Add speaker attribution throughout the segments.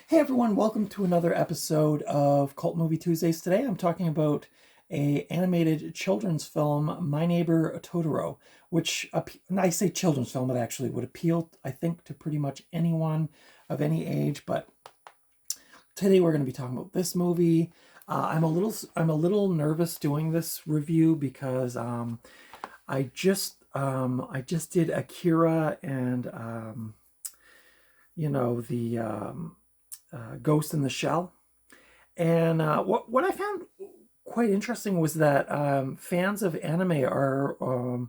Speaker 1: Hey everyone, welcome to another episode of Cult Movie Tuesdays. Today I'm talking about a animated children's film, My Neighbor Totoro, which, I say children's film, it actually would appeal, I think, to pretty much anyone of any age, but today we're going to be talking about this movie. I'm a little nervous doing this review because I just did Akira and the Ghost in the Shell. And what I found quite interesting was that fans of anime are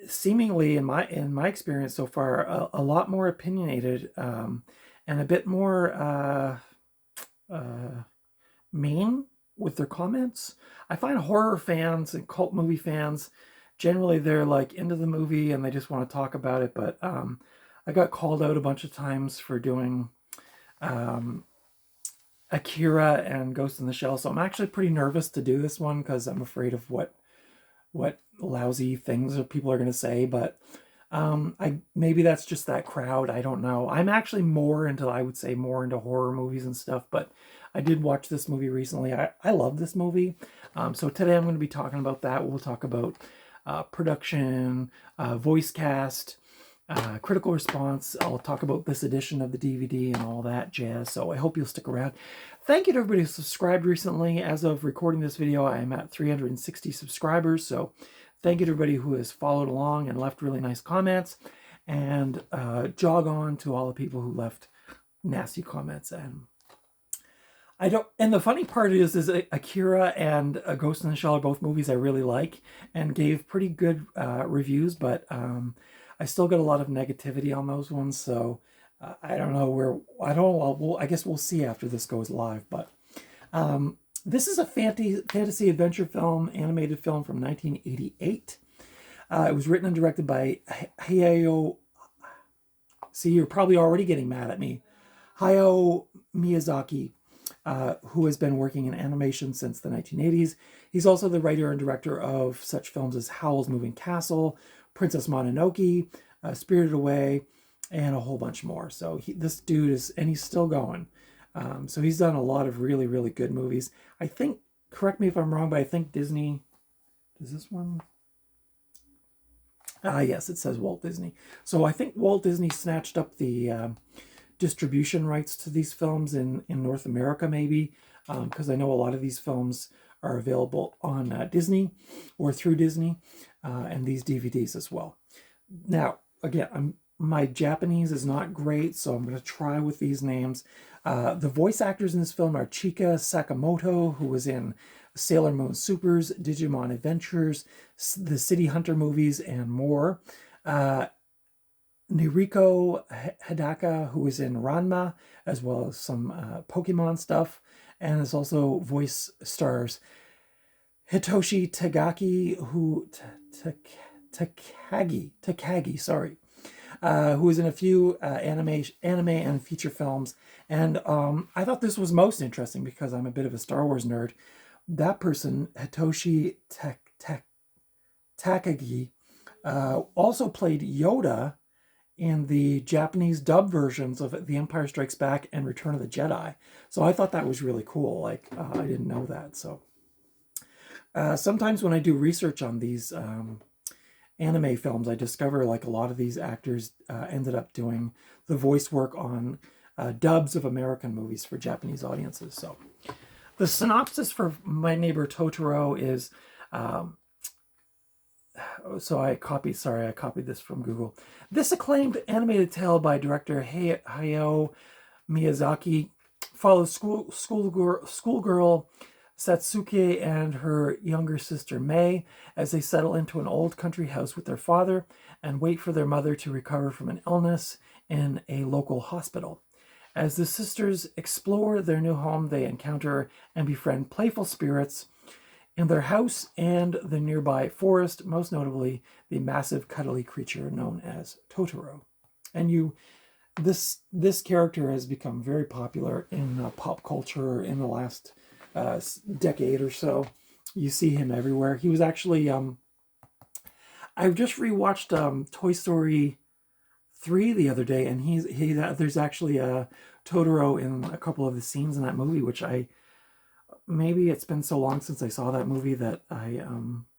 Speaker 1: seemingly, in my experience so far, a lot more opinionated and a bit more mean with their comments. I find horror fans and cult movie fans generally they're like into the movie and they just want to talk about it. But I got called out a bunch of times for doing um, Akira and Ghost in the Shell. So I'm actually pretty nervous to do this one because I'm afraid of what lousy things people are going to say. But I maybe that's just that crowd. I don't know. I'm actually I would say more into horror movies and stuff. But I did watch this movie recently. I love this movie. So today I'm going to be talking about that. We'll talk about production, voice cast, critical response. I'll talk about this edition of the DVD and all that jazz. So I hope you'll stick around. Thank you to everybody who subscribed recently. As of recording this video, I am at 360 subscribers. So thank you to everybody who has followed along and left really nice comments. And jog on to all the people who left nasty comments. And the funny part is Akira and Ghost in the Shell are both movies I really like and gave pretty good reviews, but I still get a lot of negativity on those ones. So I don't know I don't know. I guess we'll see after this goes live. But this is a fantasy adventure film, animated film from 1988. It was written and directed by Hayao. See, you're probably already getting mad at me. Hayao Miyazaki, who has been working in animation since the 1980s. He's also the writer and director of such films as Howl's Moving Castle, Princess Mononoke, Spirited Away, and a whole bunch more. So this dude he's still going. So he's done a lot of really, really good movies. I think, correct me if I'm wrong, but I think Disney, does this one? Yes, it says Walt Disney. So I think Walt Disney snatched up the distribution rights to these films in North America, maybe, because I know a lot of these films are available on Disney or through Disney, and these DVDs as well. Now, again, my Japanese is not great, so I'm going to try with these names. The voice actors in this film are Chika Sakamoto, who was in Sailor Moon Supers, Digimon Adventures, the City Hunter movies, and more. Niriko Hidaka, who is in Ranma, as well as some Pokemon stuff, and is also voice stars Hitoshi Tagaki, Takagi, sorry, who is in a few anime and feature films. And I thought this was most interesting because I'm a bit of a Star Wars nerd. That person, Hitoshi Takagi, also played Yoda in the Japanese dub versions of The Empire Strikes Back and Return of the Jedi. So I thought that was really cool. Like, I didn't know that. So sometimes when I do research on these anime films, I discover like a lot of these actors ended up doing the voice work on dubs of American movies for Japanese audiences. So the synopsis for My Neighbor Totoro is... so I copied this from Google. This acclaimed animated tale by director Hayao Miyazaki follows schoolgirl Satsuki and her younger sister Mei as they settle into an old country house with their father and wait for their mother to recover from an illness in a local hospital. As the sisters explore their new home, they encounter and befriend playful spirits in their house and the nearby forest, most notably the massive cuddly creature known as Totoro. And this character has become very popular in pop culture in the last decade or so. You see him everywhere. He was actually I just rewatched Toy Story 3 the other day, and there's actually a Totoro in a couple of the scenes in that movie, which maybe it's been so long since I saw that movie that I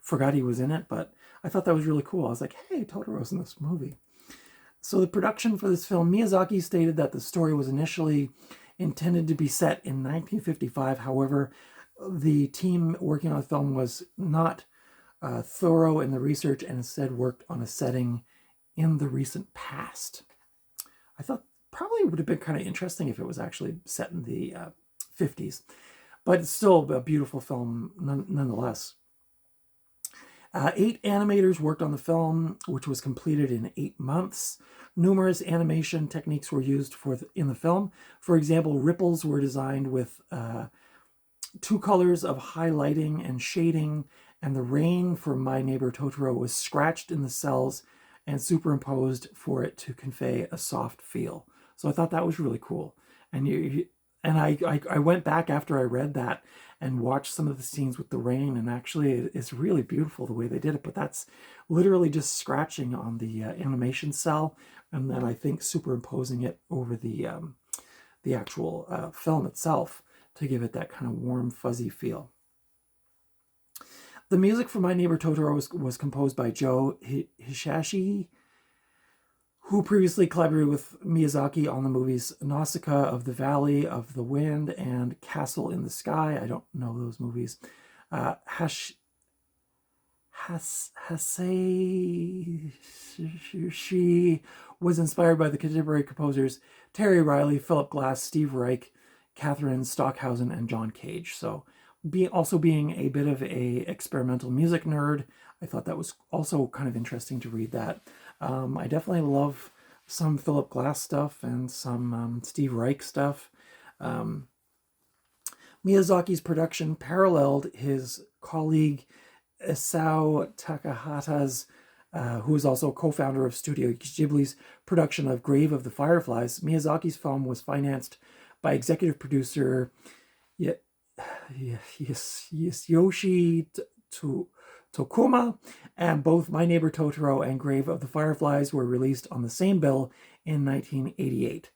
Speaker 1: forgot he was in it, but I thought that was really cool. I was like, hey, Totoro's in this movie. So the production for this film, Miyazaki stated that the story was initially intended to be set in 1955. However, the team working on the film was not thorough in the research and instead worked on a setting in the recent past. I thought probably would have been kind of interesting if it was actually set in the 50s, but it's still a beautiful film nonetheless. 8 animators worked on the film, which was completed in 8 months. Numerous animation techniques were used in the film. For example, ripples were designed with 2 colors of highlighting and shading, and the rain from My Neighbor Totoro was scratched in the cells and superimposed for it to convey a soft feel. So I thought that was really cool. And I went back after I read that and watched some of the scenes with the rain, and actually it's really beautiful the way they did it, but that's literally just scratching on the animation cell, and then I think superimposing it over the actual film itself to give it that kind of warm, fuzzy feel. The music for My Neighbor Totoro was composed by Joe Hisaishi, who previously collaborated with Miyazaki on the movies Nausicaa of the Valley of the Wind and Castle in the Sky. I don't know those movies. Hisaishi was inspired by the contemporary composers Terry Riley, Philip Glass, Steve Reich, Catherine Stockhausen, and John Cage. So also being a bit of a experimental music nerd, I thought that was also kind of interesting to read that. I definitely love some Philip Glass stuff and some Steve Reich stuff. Miyazaki's production paralleled his colleague Isao Takahata's, who is also co-founder of Studio Ghibli's production of Grave of the Fireflies. Miyazaki's film was financed by executive producer Yoshi Tokuma, and both My Neighbor Totoro and Grave of the Fireflies were released on the same bill in 1988.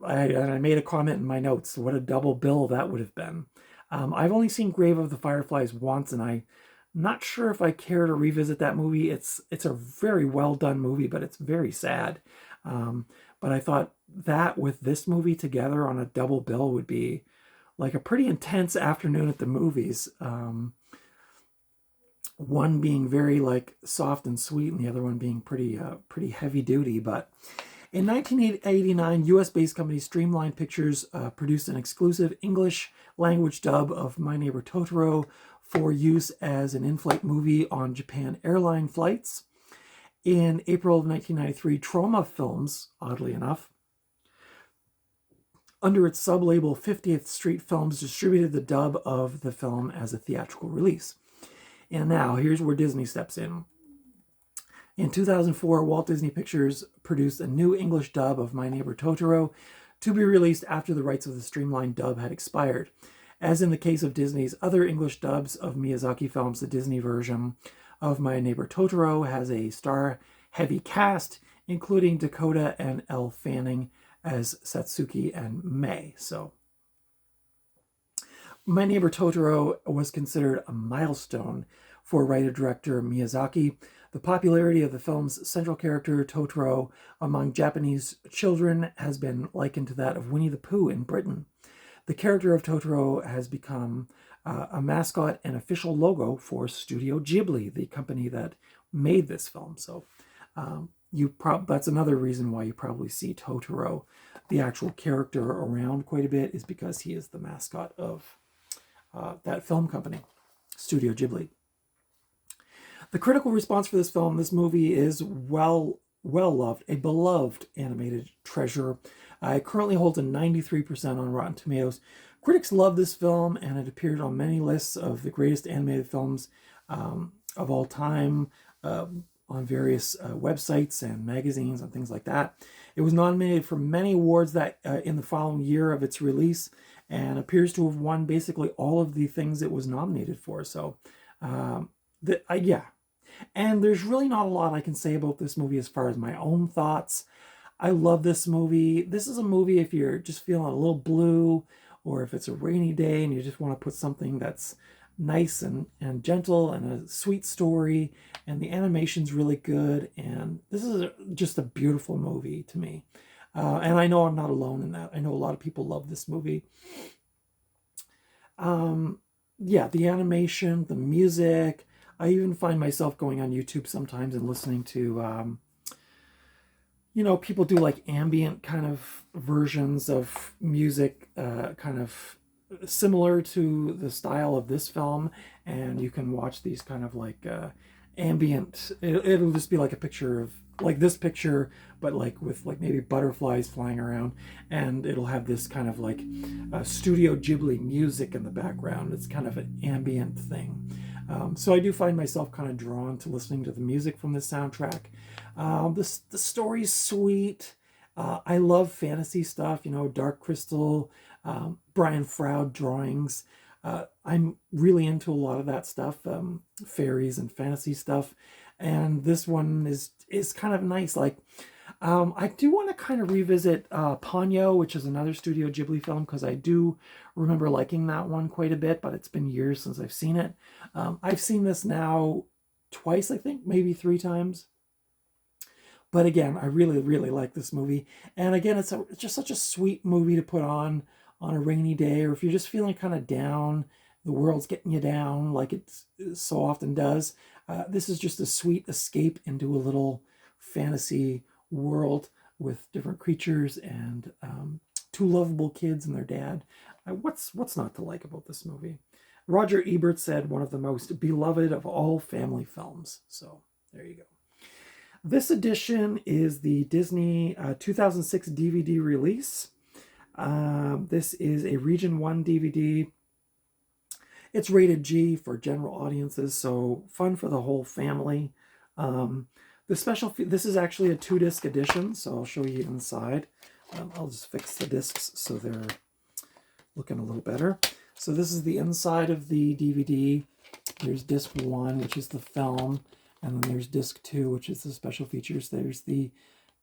Speaker 1: I made a comment in my notes. What a double bill that would have been. I've only seen Grave of the Fireflies once, and I'm not sure if I care to revisit that movie. It's a very well done movie, but it's very sad. But I thought that with this movie together on a double bill would be like a pretty intense afternoon at the movies. One being very like soft and sweet, and the other one being pretty heavy duty. But in 1989, US-based company Streamline Pictures produced an exclusive English language dub of My Neighbor Totoro for use as an in-flight movie on Japan airline flights. In April of 1993, Troma Films, oddly enough, under its sub-label 50th Street Films, distributed the dub of the film as a theatrical release. And now, here's where Disney steps in. In 2004, Walt Disney Pictures produced a new English dub of My Neighbor Totoro to be released after the rights of the streamlined dub had expired. As in the case of Disney's other English dubs of Miyazaki films, the Disney version of My Neighbor Totoro has a star-heavy cast, including Dakota and Elle Fanning as Satsuki and Mei. So, My Neighbor Totoro was considered a milestone for writer-director Miyazaki. The popularity of the film's central character, Totoro, among Japanese children has been likened to that of Winnie the Pooh in Britain. The character of Totoro has become a mascot and official logo for Studio Ghibli, the company that made this film. So that's another reason why you probably see Totoro, the actual character, around quite a bit, is because he is the mascot of that film company, Studio Ghibli. The critical response for this film, this movie, is well loved, a beloved animated treasure. It currently holds a 93% on Rotten Tomatoes. Critics love this film, and it appeared on many lists of the greatest animated films of all time on various websites and magazines and things like that. It was nominated for many awards that in the following year of its release, and appears to have won basically all of the things it was nominated for. So, yeah. And there's really not a lot I can say about this movie as far as my own thoughts. I love this movie. This is a movie if you're just feeling a little blue, or if it's a rainy day and you just want to put something that's nice and gentle and a sweet story, and the animation's really good. And this is just a beautiful movie to me. And I know I'm not alone in that. I know a lot of people love this movie. Yeah, the animation, the music. I even find myself going on YouTube sometimes and listening to people do like ambient kind of versions of music, kind of similar to the style of this film. And you can watch these kind of like ambient, it'll just be like a picture of like this picture, but like with like maybe butterflies flying around. And it'll have this kind of like Studio Ghibli music in the background. It's kind of an ambient thing. So I do find myself kind of drawn to listening to the music from the soundtrack. The story's sweet. I love fantasy stuff, Dark Crystal, Brian Froud drawings. I'm really into a lot of that stuff, fairies and fantasy stuff. And this one is kind of nice. Like, I do want to kind of revisit Ponyo, which is another Studio Ghibli film, because I do remember liking that one quite a bit, but it's been years since I've seen it. I've seen this now twice, I think, maybe 3 times. But again, I really, really like this movie. And again, it's just such a sweet movie to put on a rainy day, or if you're just feeling kind of down, the world's getting you down like it so often does. This is just a sweet escape into a little fantasy world with different creatures and 2 lovable kids and their dad. What's not to like about this movie? Roger Ebert said one of the most beloved of all family films. So there you go. This edition is the Disney 2006 DVD release. This is a Region 1 DVD. It's rated G for general audiences, so fun for the whole family. This is actually a 2-disc edition, so I'll show you inside. I'll just fix the discs so they're looking a little better. So this is the inside of the DVD. There's disc 1, which is the film, and then there's disc 2, which is the special features. There's the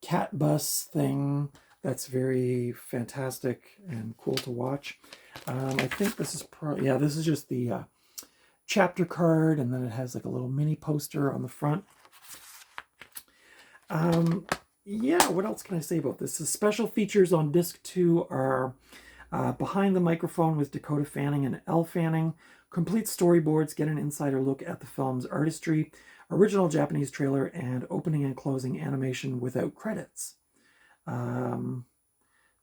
Speaker 1: cat bus thing. That's very fantastic and cool to watch. I think this is this is just the chapter card, and then it has like a little mini poster on the front. What else can I say about this? The special features on disc 2 are Behind the Microphone with Dakota Fanning and Elle Fanning, complete storyboards, get an insider look at the film's artistry, original Japanese trailer, and opening and closing animation without credits.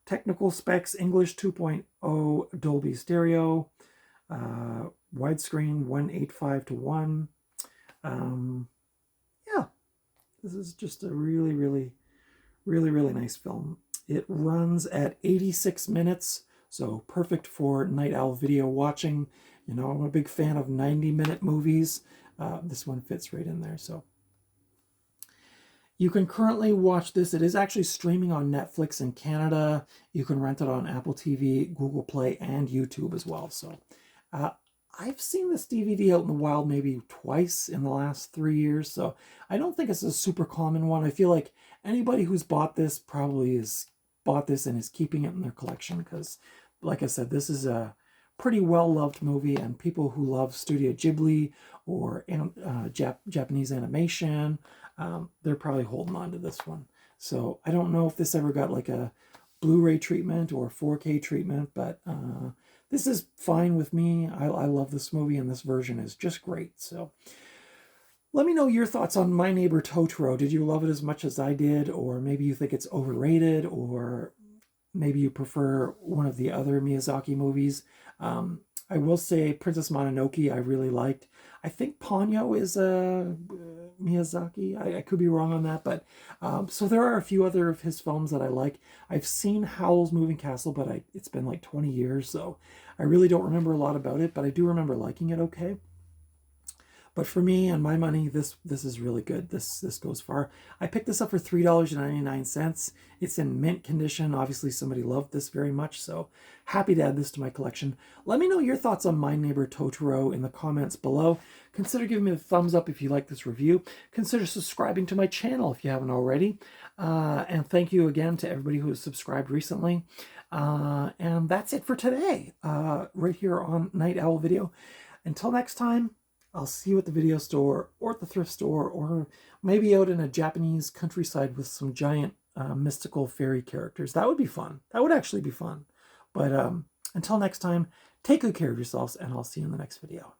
Speaker 1: Technical specs, English 2.0 Dolby Stereo, widescreen 1:8:5:1. This is just a really, really, really, really nice film. It runs at 86 minutes, so perfect for night owl video watching. I'm a big fan of 90-minute movies. This one fits right in there. So you can currently watch this. It is actually streaming on Netflix in Canada. You can rent it on Apple TV, Google Play, and YouTube as well. So I've seen this DVD out in the wild maybe twice in the last 3 years. So I don't think it's a super common one. I feel like anybody who's bought this probably has bought this and is keeping it in their collection because, like I said, this is a pretty well-loved movie, and people who love Studio Ghibli or Japanese animation, they're probably holding on to this one. So I don't know if this ever got like a Blu-ray treatment or 4K treatment, but this is fine with me. I love this movie, and this version is just great. So let me know your thoughts on My Neighbor Totoro. Did you love it as much as I did, or maybe you think it's overrated, or maybe you prefer one of the other Miyazaki movies? I will say Princess Mononoke I really liked. I think Ponyo is Miyazaki. I could be wrong on that, but so there are a few other of his films that I like. I've seen Howl's Moving Castle, but it's been like 20 years, so I really don't remember a lot about it, but I do remember liking it okay. But for me and my money, this is really good. This goes far. I picked this up for $3.99. It's in mint condition. Obviously, somebody loved this very much, so happy to add this to my collection. Let me know your thoughts on My Neighbor Totoro in the comments below. Consider giving me a thumbs up if you like this review. Consider subscribing to my channel if you haven't already. And thank you again to everybody who has subscribed recently. And that's it for today, right here on Night Owl Video. Until next time, I'll see you at the video store or at the thrift store or maybe out in a Japanese countryside with some giant mystical fairy characters. That would be fun. That would actually be fun. But until next time, take good care of yourselves, and I'll see you in the next video.